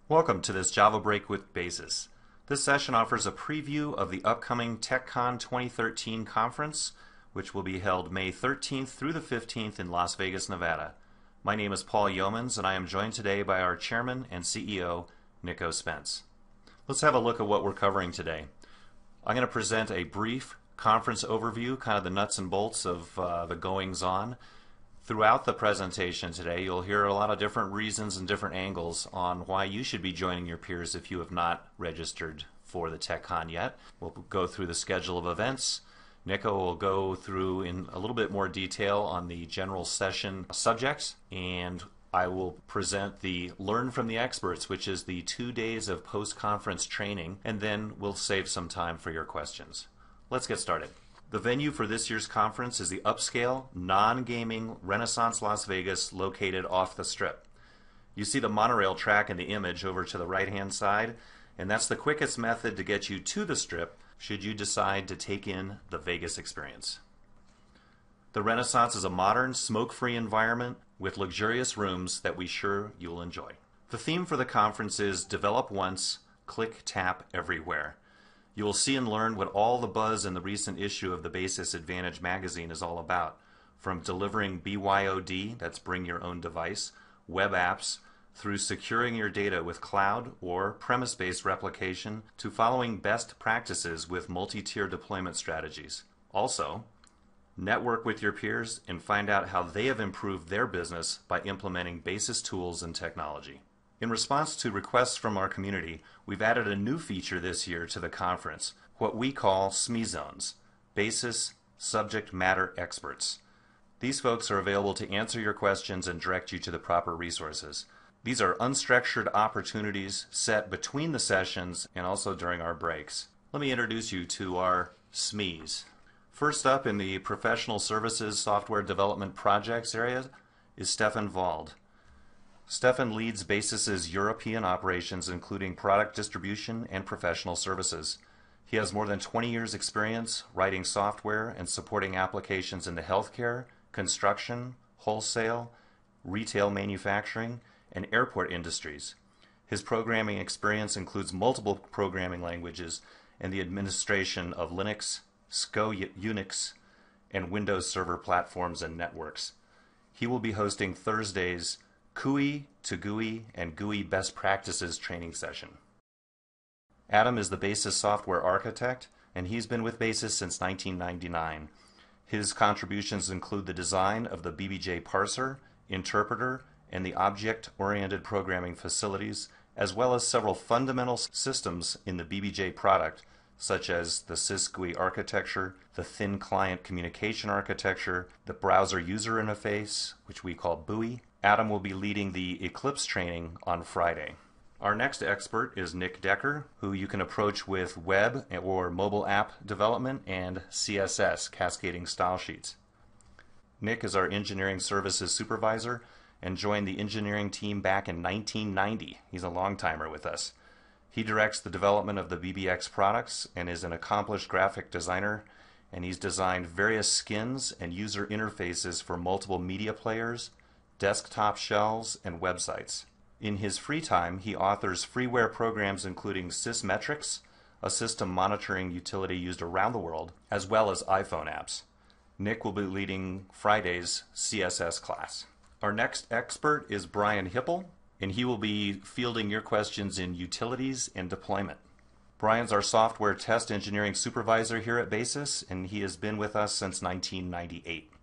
Welcome to this JavaBreak with Basis. This session offers a preview of the upcoming TechCon 2013 conference, which will be held May 13th through the 15th in Las Vegas, Nevada. My name is Paul Yeomans, and I am joined today by our Chairman and CEO, Nico Spence. Let's have a look at what we're covering today. I'm going to present a brief conference overview, kind of the nuts and bolts of the goings-on. Throughout the presentation today, you'll hear a lot of different reasons and different angles on why you should be joining your peers if you have not registered for the TechCon yet. We'll go through the schedule of events. Nico will go through in a little bit more detail on the general session subjects, and I will present the Learn from the Experts, which is the 2 days of post-conference training, and then we'll save some time for your questions. Let's get started. The venue for this year's conference is the upscale, non-gaming Renaissance Las Vegas located off the Strip. You see the monorail track in the image over to the right-hand side, and that's the quickest method to get you to the Strip should you decide to take in the Vegas experience. The Renaissance is a modern, smoke-free environment with luxurious rooms that we're sure you'll enjoy. The theme for the conference is Develop Once, Click, Tap, Everywhere. You will see and learn what all the buzz in the recent issue of the Basis Advantage magazine is all about, from delivering BYOD, that's bring your own device, web apps, through securing your data with cloud or premise-based replication, to following best practices with multi-tier deployment strategies. Also, network with your peers and find out how they have improved their business by implementing Basis tools and technology. In response to requests from our community, we've added a new feature this year to the conference, what we call SME Zones, Basis Subject Matter Experts. These folks are available to answer your questions and direct you to the proper resources. These are unstructured opportunities set between the sessions and also during our breaks. Let me introduce you to our SMEs. First up in the Professional Services Software Development Projects area is Stefan Wald. Stefan leads Basis's European operations, including product distribution and professional services. He has more than 20 years' experience writing software and supporting applications in the healthcare, construction, wholesale, retail manufacturing, and airport industries. His programming experience includes multiple programming languages and the administration of Linux, SCO Unix, and Windows Server platforms and networks. He will be hosting Thursday's CUI to GUI and GUI Best Practices training session. Adam is the Basis software architect, and he's been with Basis since 1999. His contributions include the design of the BBJ parser, interpreter, and the object-oriented programming facilities, as well as several fundamental systems in the BBJ product, such as the sysGUI architecture, the thin client communication architecture, the browser user interface, which we call BUI. Adam will be leading the Eclipse training on Friday. Our next expert is Nick Decker, who you can approach with web or mobile app development and CSS, cascading style sheets. Nick is our engineering services supervisor and joined the engineering team back in 1990. He's a long-timer with us. He directs the development of the BBX products and is an accomplished graphic designer, and he's designed various skins and user interfaces for multiple media players, desktop shells, and websites. In his free time, he authors freeware programs including Sysmetrics, a system monitoring utility used around the world, as well as iPhone apps. Nick will be leading Friday's CSS class. Our next expert is Brian Hipple, and he will be fielding your questions in utilities and deployment. Brian's our software test engineering supervisor here at Basis, and he has been with us since 1998.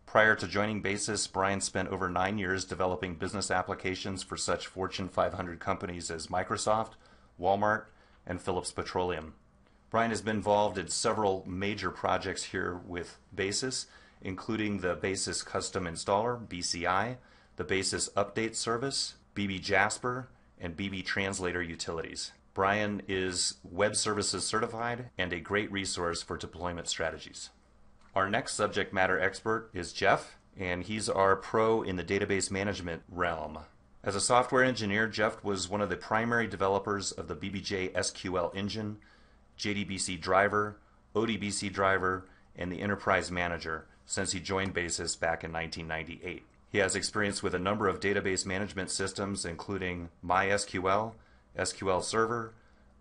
Prior to joining Basis, Brian spent over 9 years developing business applications for such Fortune 500 companies as Microsoft, Walmart, and Phillips Petroleum. Brian has been involved in several major projects here with Basis, including the Basis Custom Installer, BCI, the Basis Update Service, BB Jasper, and BB Translator Utilities. Brian is Web Services certified and a great resource for deployment strategies. Our next subject matter expert is Jeff, and he's our pro in the database management realm. As a software engineer, Jeff was one of the primary developers of the BBJ SQL engine, JDBC driver, ODBC driver, and the Enterprise Manager since he joined Basis back in 1998. He has experience with a number of database management systems, including MySQL, SQL Server,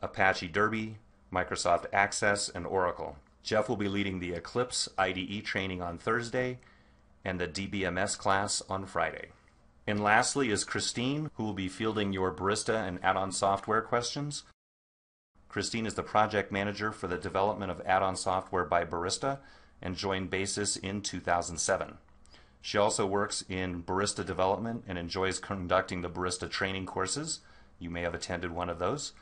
Apache Derby, Microsoft Access, and Oracle. Jeff will be leading the Eclipse IDE training on Thursday and the DBMS class on Friday. And lastly is Christine, who will be fielding your Barista and add-on software questions. Christine is the project manager for the development of add-on software by Barista and joined Basis in 2007. She also works in Barista development and enjoys conducting the Barista training courses. You may have attended one of those.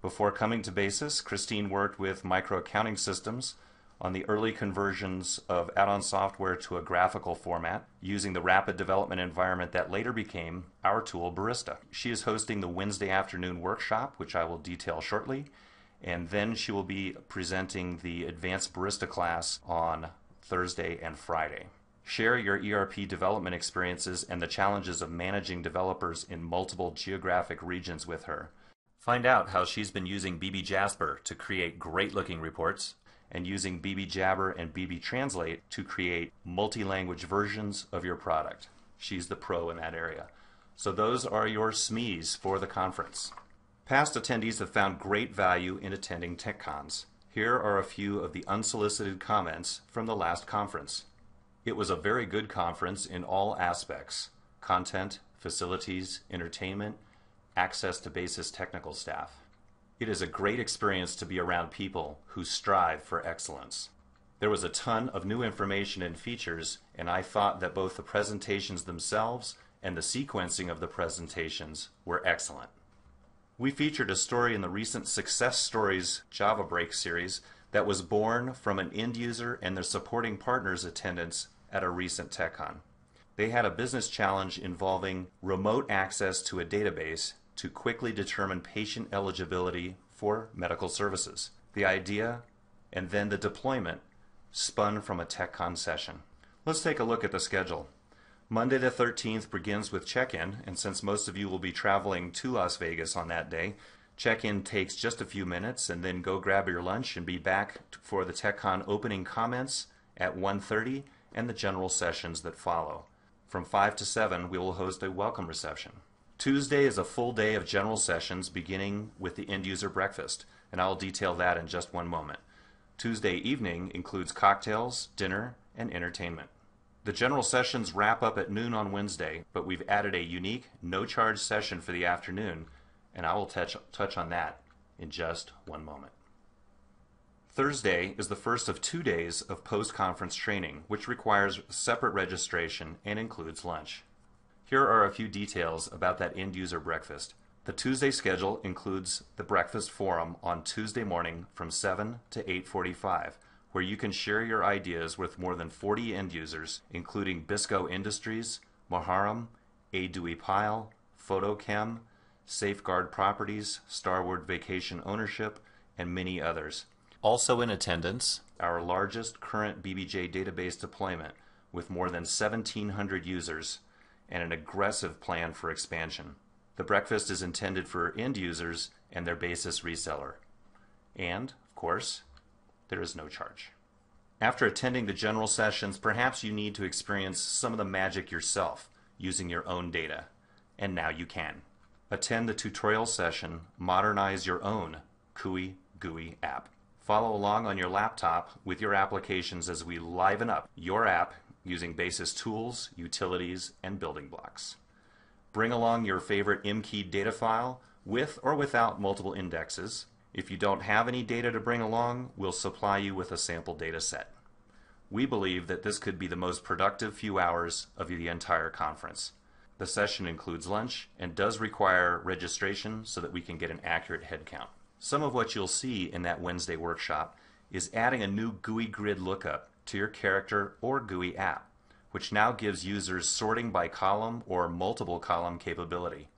Before coming to Basis, Christine worked with Micro Accounting Systems on the early conversions of add-on software to a graphical format using the rapid development environment that later became our tool Barista. She is hosting the Wednesday afternoon workshop, which I will detail shortly, and then she will be presenting the Advanced Barista class on Thursday and Friday. Share your ERP development experiences and the challenges of managing developers in multiple geographic regions with her. Find out how she's been using BB Jasper to create great-looking reports and using BB Jabber and BB Translate to create multi-language versions of your product. She's the pro in that area. So those are your SMEs for the conference. Past attendees have found great value in attending TechCons. Here are a few of the unsolicited comments from the last conference. It was a very good conference in all aspects: content, facilities, entertainment, access to Basis technical staff. It is a great experience to be around people who strive for excellence. There was a ton of new information and features, and I thought that both the presentations themselves and the sequencing of the presentations were excellent. We featured a story in the recent Success Stories JavaBreak series that was born from an end user and their supporting partners' attendance at a recent TechCon. They had a business challenge involving remote access to a database to quickly determine patient eligibility for medical services. The idea and then the deployment spun from a TechCon session. Let's take a look at the schedule. Monday the 13th begins with check-in, and since most of you will be traveling to Las Vegas on that day, check-in takes just a few minutes, and then go grab your lunch and be back for the TechCon opening comments at 1:30 and the general sessions that follow. From 5 to 7, we will host a welcome reception. Tuesday is a full day of general sessions beginning with the end-user breakfast, and I'll detail that in just one moment. Tuesday evening includes cocktails, dinner, and entertainment. The general sessions wrap up at noon on Wednesday, but we've added a unique, no-charge session for the afternoon, and I will touch on that in just one moment. Thursday is the first of 2 days of post-conference training, which requires separate registration and includes lunch. Here are a few details about that end-user breakfast. The Tuesday schedule includes the breakfast forum on Tuesday morning from 7 to 8:45, where you can share your ideas with more than 40 end users, including Bisco Industries, Maharam, A. Dewey Pyle, Photochem, Safeguard Properties, Starwood Vacation Ownership, and many others. Also in attendance, our largest current BBJ database deployment with more than 1,700 users and an aggressive plan for expansion. The breakfast is intended for end users and their Basis reseller. And, of course, there is no charge. After attending the general sessions, perhaps you need to experience some of the magic yourself using your own data. And now you can. Attend the tutorial session, Modernize Your Own CUI GUI app. Follow along on your laptop with your applications as we liven up your app using Basis tools, utilities, and building blocks. Bring along your favorite mKey data file with or without multiple indexes. If you don't have any data to bring along, we'll supply you with a sample data set. We believe that this could be the most productive few hours of the entire conference. The session includes lunch and does require registration so that we can get an accurate head count. Some of what you'll see in that Wednesday workshop is adding a new GUI grid lookup to your character or GUI app, which now gives users sorting by column or multiple column capability.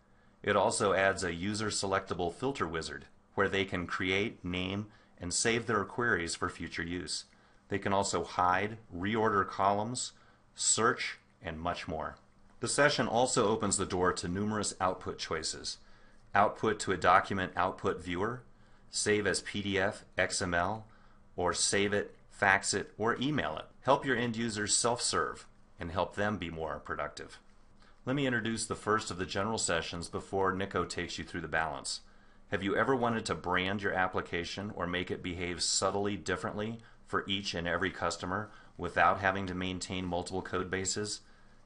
It also adds a user selectable filter wizard where they can create, name, and save their queries for future use. They can also hide, reorder columns, search, and much more. The session also opens the door to numerous output choices. Output to a document output viewer, save as PDF, XML, or save it, fax it, or email it. Help your end users self-serve and help them be more productive. Let me introduce the first of the general sessions before Nico takes you through the balance. Have you ever wanted to brand your application or make it behave subtly differently for each and every customer without having to maintain multiple code bases?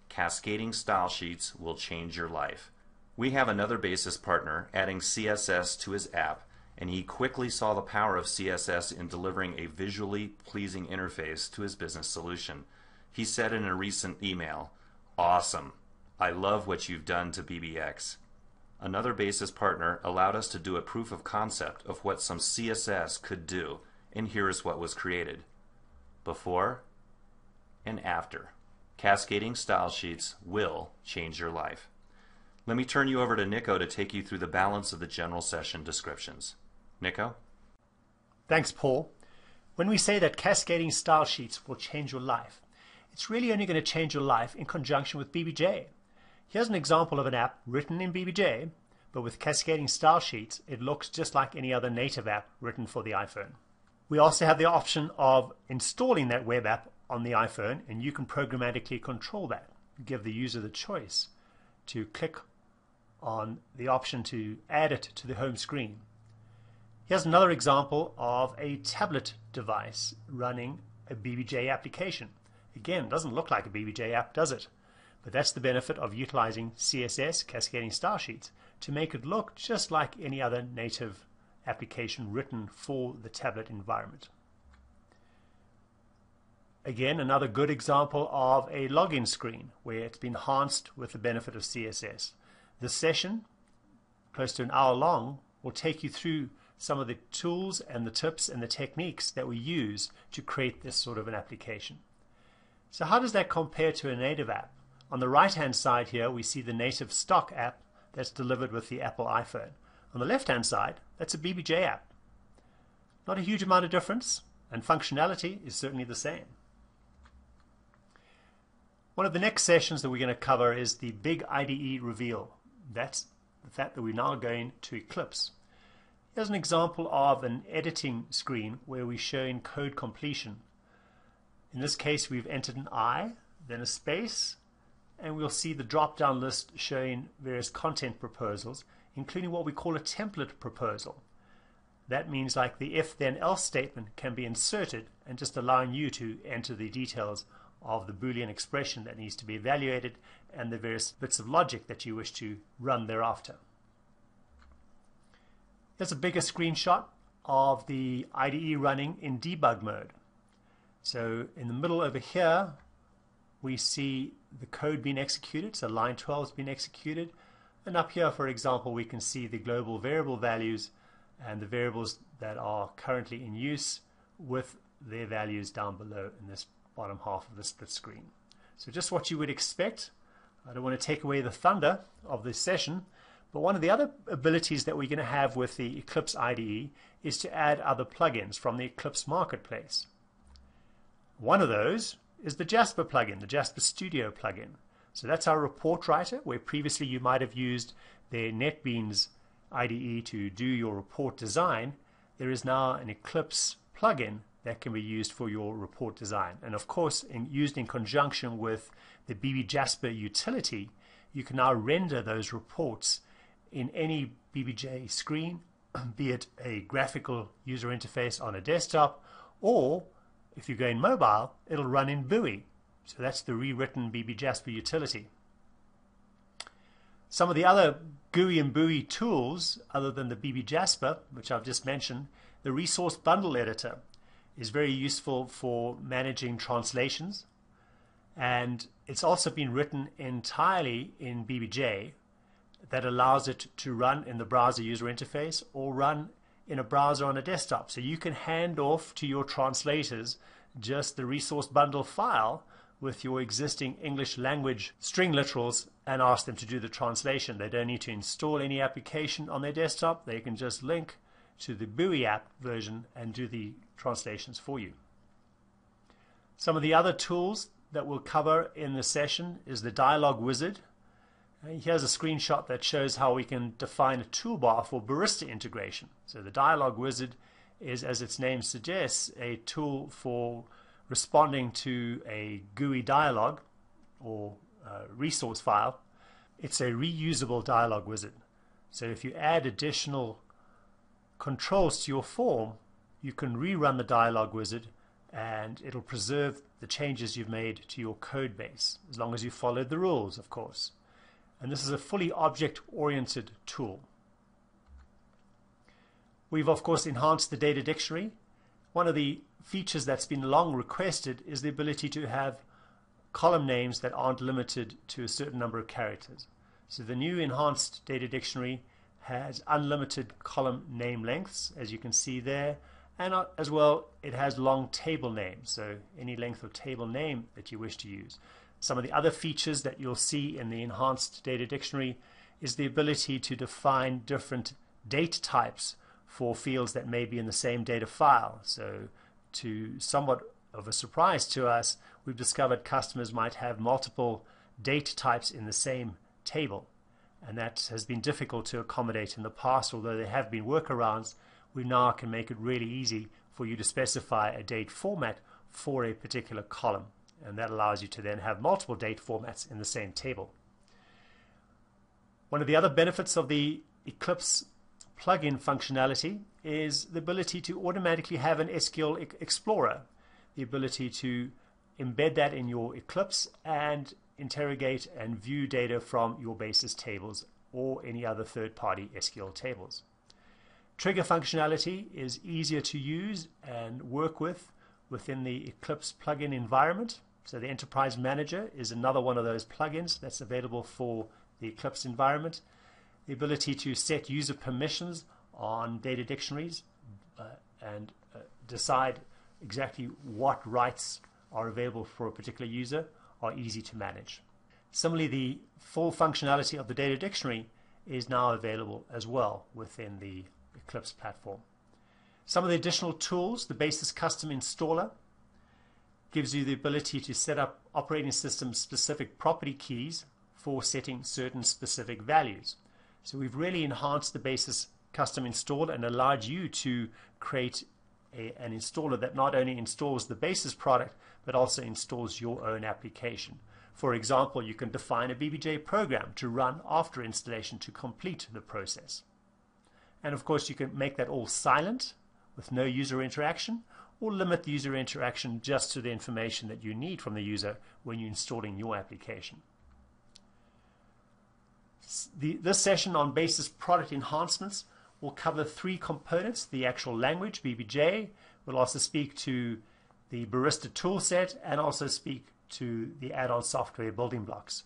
Cascading style sheets will change your life. We have another basis partner adding CSS to his app, and he quickly saw the power of CSS in delivering a visually pleasing interface to his business solution. He said in a recent email, "Awesome. I love what you've done to BBX." Another basis partner allowed us to do a proof of concept of what some CSS could do, and here is what was created. Before and after. Cascading style sheets will change your life. Let me turn you over to Nico to take you through the balance of the general session descriptions. Nico? Thanks, Paul. When we say that cascading style sheets will change your life, it's really only going to change your life in conjunction with BBJ. Here's an example of an app written in BBJ, but with cascading style sheets, it looks just like any other native app written for the iPhone. We also have the option of installing that web app on the iPhone, and you can programmatically control that. Give the user the choice to click on the option to add it to the home screen. Here's another example of a tablet device running a BBJ application. Again, it doesn't look like a BBJ app, does it? But that's the benefit of utilizing CSS, cascading style sheets, to make it look just like any other native application written for the tablet environment. Again, another good example of a login screen where it's been enhanced with the benefit of CSS. This session, close to an hour long, will take you through some of the tools and the tips and the techniques that we use to create this sort of an application. So how does that compare to a native app? On the right-hand side here, we see the native stock app that's delivered with the Apple iPhone. On the left-hand side, that's a BBJ app. Not a huge amount of difference, and functionality is certainly the same. One of the next sessions that we're going to cover is the big IDE reveal. That's the fact that we're now going to Eclipse. Here's an example of an editing screen where we're showing code completion. In this case, we've entered an I, then a space, and we'll see the drop-down list showing various content proposals, including what we call a template proposal. That means like the if then else statement can be inserted and just allowing you to enter the details of the Boolean expression that needs to be evaluated and the various bits of logic that you wish to run thereafter. Here's a bigger screenshot of the IDE running in debug mode. So in the middle over here, we see the code being executed, so line 12 has been executed. And up here, for example, we can see the global variable values and the variables that are currently in use with their values down below in this bottom half of the split screen. So just what you would expect. I don't want to take away the thunder of this session, but one of the other abilities that we're going to have with the Eclipse IDE is to add other plugins from the Eclipse Marketplace. One of those is the Jasper plugin, the Jasper Studio plugin. So that's our report writer, where previously you might have used the NetBeans IDE to do your report design. There is now an Eclipse plugin that can be used for your report design. And of course, used in conjunction with the BB Jasper utility, you can now render those reports in any BBJ screen, be it a graphical user interface on a desktop, or if you're going mobile, it'll run in Buoy. So that's the rewritten BB Jasper utility. Some of the other GUI and Buoy tools, other than the BB Jasper, which I've just mentioned, the resource bundle editor is very useful for managing translations, and it's also been written entirely in BBJ that allows it to run in the browser user interface or run in a browser on a desktop. So you can hand off to your translators just the resource bundle file with your existing English language string literals and ask them to do the translation. They don't need to install any application on their desktop. They can just link to the Buoy app version and do the translations for you. Some of the other tools that we'll cover in the session is the dialog wizard. Here's a screenshot that shows how we can define a toolbar for barista integration. So the dialog wizard is, as its name suggests, a tool for responding to a GUI dialog or resource file It's a reusable dialog wizard. So if you add additional controls to your form, you can rerun the dialog wizard and it'll preserve the changes you've made to your code base, as long as you followed the rules, of course. And this is a fully object-oriented tool. We've, of course, enhanced the data dictionary. One of the features that's been long requested is the ability to have column names that aren't limited to a certain number of characters. So the new enhanced data dictionary has unlimited column name lengths, as you can see there, and as well it has long table names, so any length of table name that you wish to use. Some of the other features that you'll see in the enhanced data dictionary is the ability to define different date types for fields that may be in the same data file. So, to somewhat of a surprise to us, we've discovered customers might have multiple date types in the same table, and that has been difficult to accommodate in the past. Although there have been workarounds, we now can make it really easy for you to specify a date format for a particular column, and that allows you to then have multiple date formats in the same table. One of the other benefits of the Eclipse plugin functionality is the ability to automatically have an SQL Explorer, the ability to embed that in your Eclipse and interrogate and view data from your basis tables or any other third-party SQL tables. Trigger functionality is easier to use and work with within the Eclipse plugin environment. So the Enterprise Manager is another one of those plugins that's available for the Eclipse environment. The ability to set user permissions on data dictionaries and decide exactly what rights are available for a particular user are easy to manage. Similarly, the full functionality of the data dictionary is now available as well within the Eclipse platform. Some of the additional tools, the Basis Custom Installer gives you the ability to set up operating system specific property keys for setting certain specific values. So we've really enhanced the Basis Custom Installer and allowed you to create an installer that not only installs the Basis product but also installs your own application. For example, you can define a BBJ program to run after installation to complete the process. And of course you can make that all silent with no user interaction, or limit the user interaction just to the information that you need from the user when you're installing your application. This session on Basis product enhancements will cover three components: the actual language, BBJ. We'll also speak to the Barista toolset and also speak to the add-on software building blocks.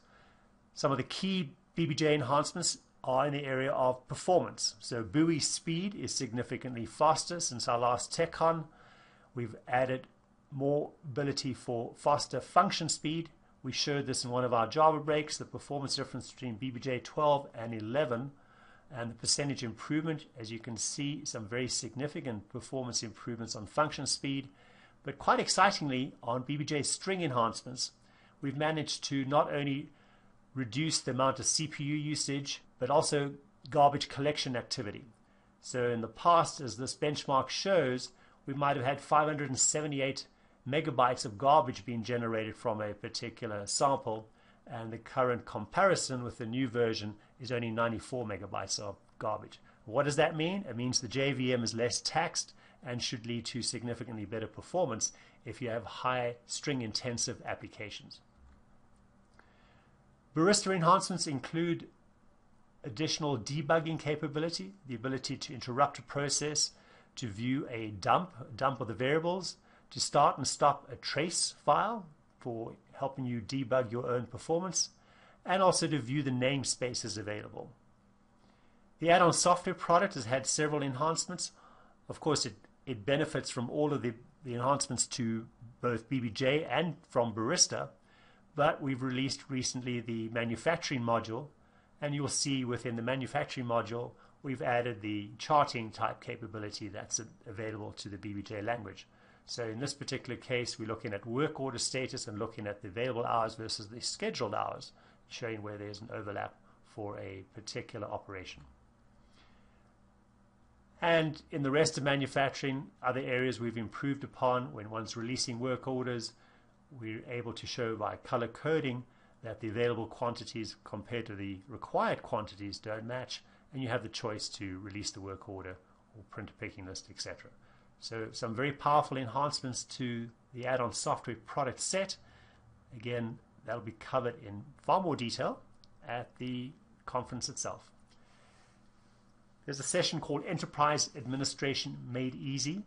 Some of the key BBJ enhancements are in the area of performance. So buoy speed is significantly faster since our last TechCon. We've added more ability for faster function speed. We showed this in one of our JavaBreaks, the performance difference between BBJ 12 and 11, and the percentage improvement. As you can see, some very significant performance improvements on function speed. But quite excitingly, on BBJ string enhancements, we've managed to not only reduce the amount of CPU usage, but also garbage collection activity. So in the past, as this benchmark shows, we might have had 578 megabytes of garbage being generated from a particular sample, and the current comparison with the new version is only 94 megabytes of garbage. What does that mean? It means the JVM is less taxed and should lead to significantly better performance if you have high string intensive applications. Barista enhancements include additional debugging capability, the ability to interrupt a process, to view a dump of the variables, to start and stop a trace file for helping you debug your own performance, and also to view the namespaces available. The add-on software product has had several enhancements. Of course, it benefits from all of the enhancements to both BBJ and from Barista, but we've released recently the manufacturing module, and you'll see within the manufacturing module we've added the charting type capability that's available to the BBJ language. So in this particular case, we're looking at work order status and looking at the available hours versus the scheduled hours, showing where there's an overlap for a particular operation. And in the rest of manufacturing, other areas we've improved upon: when one's releasing work orders, we're able to show by color coding that the available quantities compared to the required quantities don't match, and you have the choice to release the work order or print a picking list, etc. So some very powerful enhancements to the add-on software product set. Again, that'll be covered in far more detail at the conference itself. There's a session called Enterprise Administration Made Easy.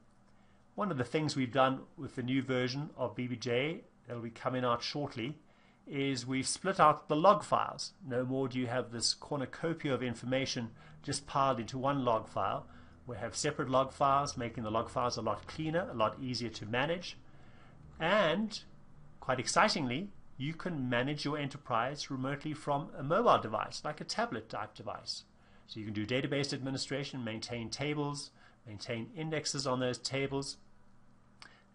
One of the things we've done with the new version of BBJ that'll be coming out shortly is we've split out the log files. No more do you have this cornucopia of information just piled into one log file. We have separate log files, making the log files a lot cleaner, a lot easier to manage. And quite excitingly, you can manage your enterprise remotely from a mobile device, like a tablet type device. So you can do database administration, maintain tables, maintain indexes on those tables,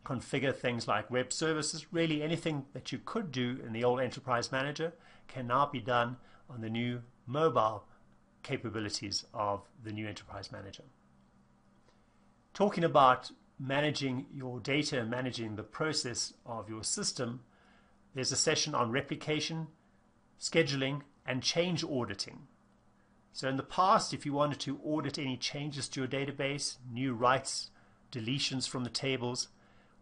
configure things like web services. Really anything that you could do in the old Enterprise Manager can now be done on the new mobile capabilities of the new Enterprise Manager. Talking about managing your data and managing the process of your system, there's a session on replication, scheduling, and change auditing. So in the past, if you wanted to audit any changes to your database, new writes, deletions from the tables,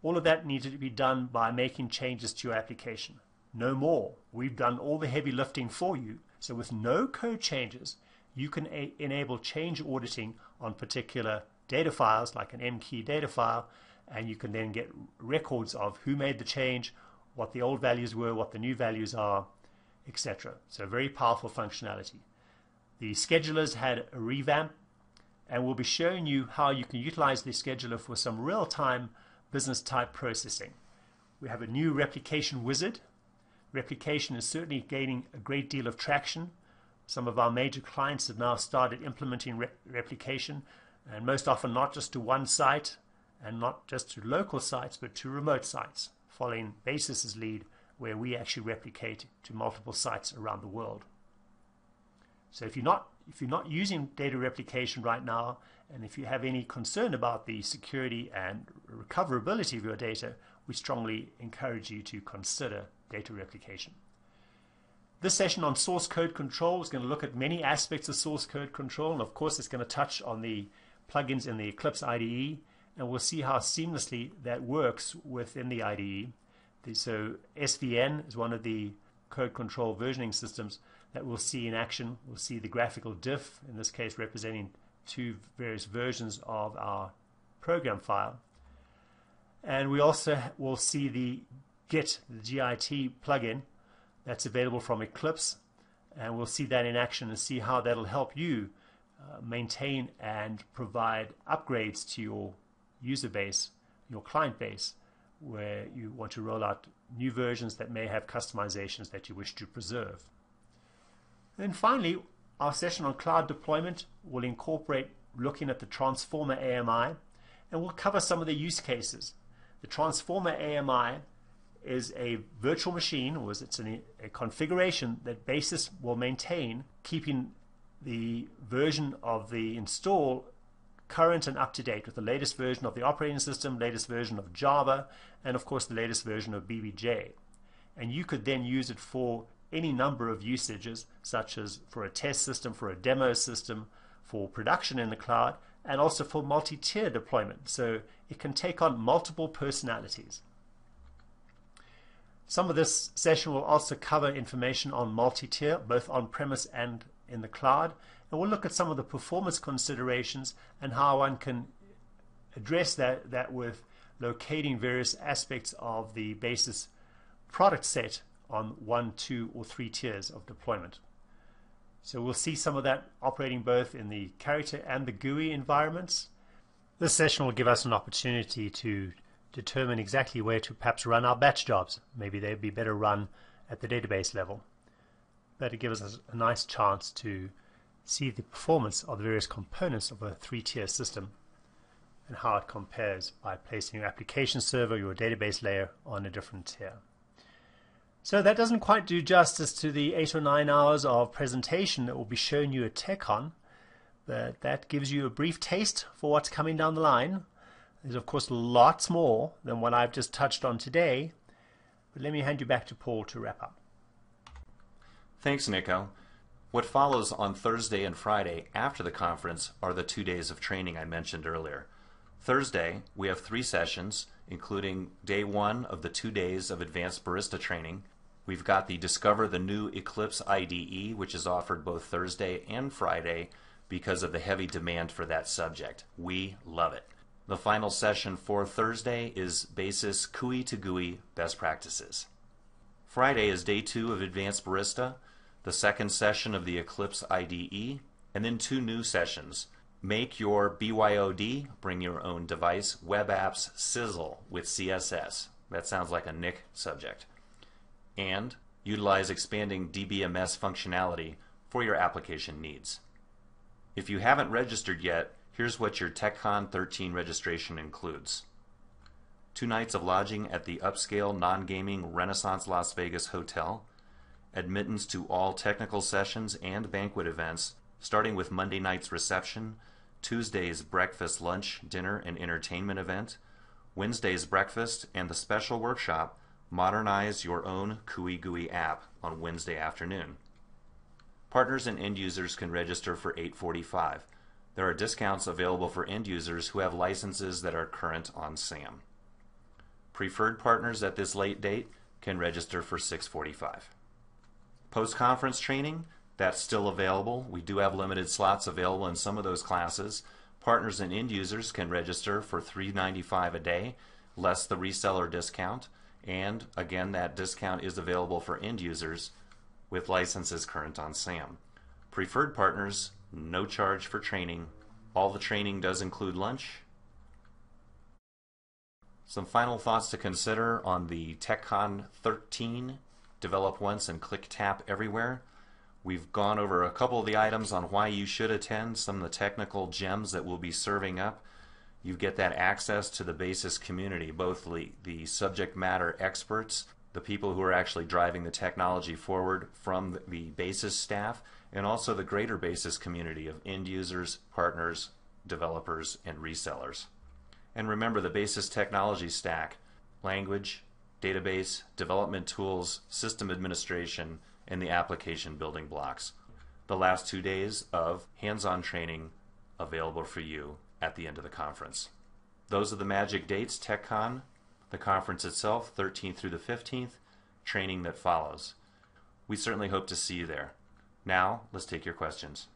all of that needed to be done by making changes to your application. No more. We've done all the heavy lifting for you. So with no code changes, you can enable change auditing on particular data files, like an mkey data file, and you can then get records of who made the change, what the old values were, what the new values are, etc. So very powerful functionality. The schedulers had a revamp, and we'll be showing you how you can utilize the scheduler for some real-time business type processing. We have a new replication wizard. Replication is certainly gaining a great deal of traction. Some of our major clients have now started implementing replication, and most often not just to one site and not just to local sites, but to remote sites, following Basis's lead, where we actually replicate to multiple sites around the world. So if you're not using data replication right now, and if you have any concern about the security and recoverability of your data, we strongly encourage you to consider data replication. This session on source code control is going to look at many aspects of source code control, and of course it's going to touch on the plugins in the Eclipse IDE, and we'll see how seamlessly that works within the IDE. So SVN is one of the code control versioning systems that we'll see in action. We'll see the graphical diff, in this case representing two various versions of our program file. And we also will see the Git, the GIT plugin that's available from Eclipse, and we'll see that in action and see how that'll help you maintain and provide upgrades to your user base, your client base, where you want to roll out new versions that may have customizations that you wish to preserve. And then finally, our session on cloud deployment will incorporate looking at the Transformer AMI, and we'll cover some of the use cases. The Transformer AMI is a virtual machine, or it's a configuration that Basis will maintain, keeping the version of the install current and up to date with the latest version of the operating system, latest version of Java, and of course the latest version of BBJ. And you could then use it for any number of usages, such as for a test system, for a demo system, for production in the cloud, and also for multi-tier deployment. So it can take on multiple personalities. Some of this session will also cover information on multi-tier, both on-premise and in the cloud, and we'll look at some of the performance considerations and how one can address that with locating various aspects of the Basis product set on 1, 2, or 3 tiers of deployment. So we'll see some of that operating both in the character and the GUI environments. This session will give us an opportunity to determine exactly where to perhaps run our batch jobs. Maybe they'd be better run at the database level. But it gives us a nice chance to see the performance of the various components of a 3-tier system and how it compares by placing your application server, your database layer on a different tier. So that doesn't quite do justice to the 8 or 9 hours of presentation that will be shown you at TechCon, but that gives you a brief taste for what's coming down the line. There's of course lots more than what I've just touched on today, but let me hand you back to Paul to wrap up. Thanks, Nico. What follows on Thursday and Friday after the conference are the 2 days of training I mentioned earlier. Thursday, we have 3 sessions, including day 1 of the 2 days of advanced barista training. We've got the Discover the New Eclipse IDE, which is offered both Thursday and Friday because of the heavy demand for that subject. We love it. The final session for Thursday is Basis GUI to GUI Best Practices. Friday is day 2 of Advanced Barista, the second session of the Eclipse IDE, and then 2 new sessions. Make your BYOD, bring your own device, web apps sizzle with CSS. That sounds like a Nick subject. And utilize expanding DBMS functionality for your application needs. If you haven't registered yet, here's what your TechCon2013 registration includes. 2 nights of lodging at the upscale non-gaming Renaissance Las Vegas Hotel, admittance to all technical sessions and banquet events, starting with Monday night's reception, Tuesday's breakfast, lunch, dinner, and entertainment event, Wednesday's breakfast, and the special workshop, Modernize Your Own GUI GUI app on Wednesday afternoon. Partners and end users can register for $8.45. There are discounts available for end users who have licenses that are current on SAM. Preferred partners at this late date can register for $6.45. Post-conference training, that's still available. We do have limited slots available in some of those classes. Partners and end users can register for $3.95 a day, less the reseller discount. And again, that discount is available for end users with licenses current on SAM. Preferred partners, no charge for training. All the training does include lunch. Some final thoughts to consider on the TechCon2013 Develop Once and Click Tap Everywhere. We've gone over a couple of the items on why you should attend, some of the technical gems that we'll be serving up. You get that access to the Basis community, both the subject matter experts, the people who are actually driving the technology forward from the Basis staff, and also the greater Basis community of end users, partners, developers, and resellers. And remember the Basis technology stack: language, database, development tools, system administration, and the application building blocks. The last 2 days of hands-on training available for you at the end of the conference. Those are the magic dates: TechCon, the conference itself, 13th through the 15th, training that follows. We certainly hope to see you there. Now, let's take your questions.